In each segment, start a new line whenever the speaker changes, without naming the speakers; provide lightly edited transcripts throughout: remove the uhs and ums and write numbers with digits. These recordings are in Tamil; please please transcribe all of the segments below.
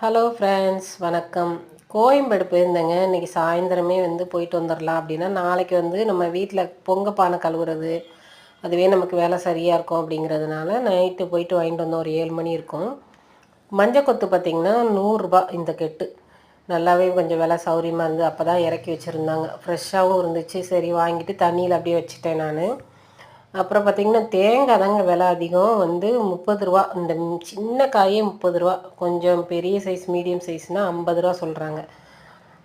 ஹலோ ஃப்ரெண்ட்ஸ், வணக்கம். கோயம்பேடு போயிருந்தேங்க. இன்றைக்கி சாயந்தரமே போயிட்டு வந்துடலாம் அப்படின்னா, நாளைக்கு நம்ம வீட்டில் பொங்க பானை கழுவுறது அதுவே நமக்கு வேலை சரியாக இருக்கும் அப்படிங்கிறதுனால நைட்டு போயிட்டு வாங்கிட்டு வந்தோம். ஒரு 7 மணி இருக்கும். மஞ்சள் கொத்து பார்த்திங்கன்னா 100 இந்த கெட்டு. நல்லாவே கொஞ்சம் விலை சௌரியமாக இருந்து அப்போ தான் இறக்கி வச்சுருந்தாங்க. ஃப்ரெஷ்ஷாகவும் இருந்துச்சு. சரி வாங்கிட்டு தண்ணியில் அப்படியே வச்சுட்டேன் நான். அப்புறம் பார்த்திங்கன்னா தேங்காய் தாங்க விலை அதிகம். 30 இந்த சின்ன காயே 30, கொஞ்சம் பெரிய சைஸ் மீடியம் சைஸ்னால் 50 சொல்கிறாங்க.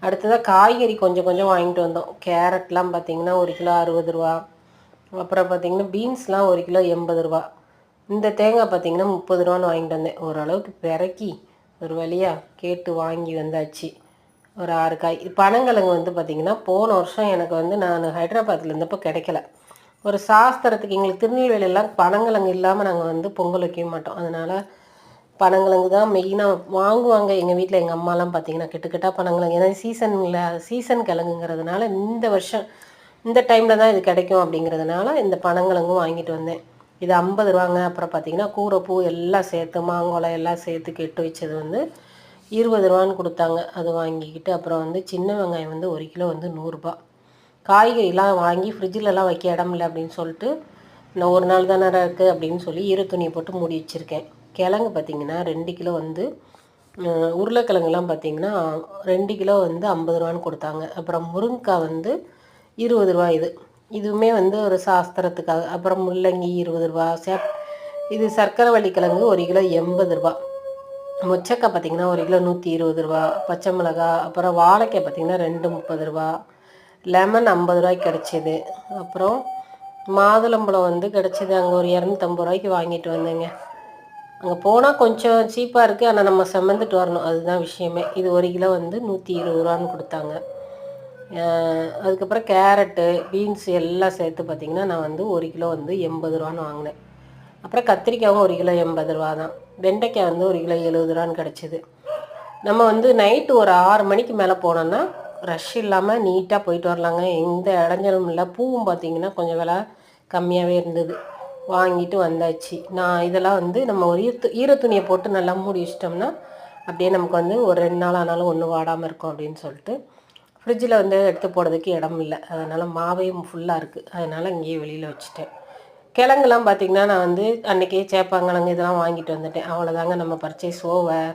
அடுத்ததாக காய்கறி கொஞ்சம் கொஞ்சம் வாங்கிட்டு வந்தோம். கேரட்லாம் பார்த்திங்கன்னா 1 கிலோ 60. அப்புறம் பார்த்திங்கன்னா பீன்ஸ்லாம் 1 கிலோ 80. இந்த தேங்காய் பார்த்திங்கன்னா 30 வாங்கிட்டு வந்தேன். ஓரளவுக்கு பிறக்கி ஒரு வழியாக கேட்டு வாங்கி வந்தாச்சு. ஒரு 6 காய். பனங்கிழங்கு பார்த்திங்கன்னா போன வருஷம் எனக்கு நான் ஹைதராபாத்தில் இருந்தப்போ கிடைக்கல. ஒரு சாஸ்திரத்துக்கு எங்களுக்கு திருநெல்வேலியெல்லாம் பனங்கிழங்கு இல்லாமல் நாங்கள் பொங்கல் வைக்க மாட்டோம். அதனால் பனங்கிழங்கு தான் மெயினாக வாங்குவாங்க. எங்கள் வீட்டில் எங்கள் அம்மாலாம் பார்த்திங்கன்னா கிட்டத்தட்ட பனங்கிழங்கு, ஏன்னா சீசன் கிழங்குங்கிறதுனால இந்த வருஷம் இந்த டைமில் தான் இது கிடைக்கும் அப்படிங்கிறதுனால இந்த பனங்கிழங்கும் வாங்கிட்டு வந்தேன். இது 50. அப்புறம் பார்த்திங்கன்னா கூரைப்பூ எல்லாம் சேர்த்து மாங்கொலை எல்லாம் சேர்த்து கெட்டு வச்சது 20 கொடுத்தாங்க. அது வாங்கிக்கிட்டு அப்புறம் சின்ன வெங்காயம் 1 கிலோ 100. காய்கறிலாம் வாங்கி ஃப்ரிட்ஜிலலாம் வைக்க இடம் இல்லை அப்படின்னு சொல்லிட்டு, நான் ஒரு நாள் தானே இருக்குது அப்படின்னு சொல்லி ஈர துணியை போட்டு மூடி வச்சுருக்கேன். கிழங்கு பார்த்திங்கன்னா 2 கிலோ உருளைக்கிழங்குலாம் பார்த்திங்கன்னா 2 கிலோ 50 கொடுத்தாங்க. அப்புறம் முருங்கைக்காய் 20 இது. இதுவுமே ஒரு சாஸ்திரத்துக்காக. அப்புறம் முள்ளங்கி 20. இது சர்க்கரைவள்ளி கிழங்கு 1 கிலோ 80. மொச்சக்காய் பார்த்திங்கன்னா 1 கிலோ 120. பச்சை மிளகா, அப்புறம் வாழைக்காய் பார்த்திங்கன்னா 2 30. லெமன் 50 கிடச்சிது. அப்புறம் மாதுளம்பழம் கிடச்சிது. அங்கே ஒரு 250 வாங்கிட்டு வந்தேங்க. அங்கே போனால் கொஞ்சம் சீப்பாக இருக்குது. ஆனால் நம்ம சுமந்துட்டு வரணும், அதுதான் விஷயமே. இது 1 கிலோ 120 கொடுத்தாங்க. அதுக்கப்புறம் கேரட்டு, பீன்ஸ் எல்லாம் சேர்த்து பார்த்திங்கன்னா நான் 1 கிலோ 80 வாங்கினேன். அப்புறம் கத்திரிக்காயும் 1 கிலோ 80 தான். வெண்டைக்காய் 1 கிலோ 70 கிடச்சிது. நம்ம நைட்டு ஒரு 6 மணிக்கு மேலே போனோன்னா ரஷ் இல்லாமல் நீட்டாக போயிட்டு வரலாங்க. எந்த இடைஞ்சலும் இல்லை. பூவும் பார்த்திங்கன்னா கொஞ்சம் விலை கம்மியாகவே இருந்தது. வாங்கிட்டு வந்தாச்சு. நான் இதெல்லாம் நம்ம ஒரு ஈர துணியை போட்டு நல்லா மூடி வச்சிட்டோம்னா அப்படியே நமக்கு ஒரு 2 நாள் ஆனாலும் ஒன்றும் வாடாமல் இருக்கும் அப்படின்னு சொல்லிட்டு ஃப்ரிட்ஜில் எடுத்து போடுறதுக்கு இடம் இல்லை. அதனால் மாவையும் ஃபுல்லாக இருக்குது. அதனால் இங்கேயே வெளியில் வச்சுட்டேன். கிழங்குலாம் பார்த்திங்கன்னா நான் அன்றைக்கே சேப்பாங்கிழங்கு இதெல்லாம் வாங்கிட்டு வந்துட்டேன். அவ்வளோதாங்க நம்ம பர்ச்சேஸ் ஓவர்.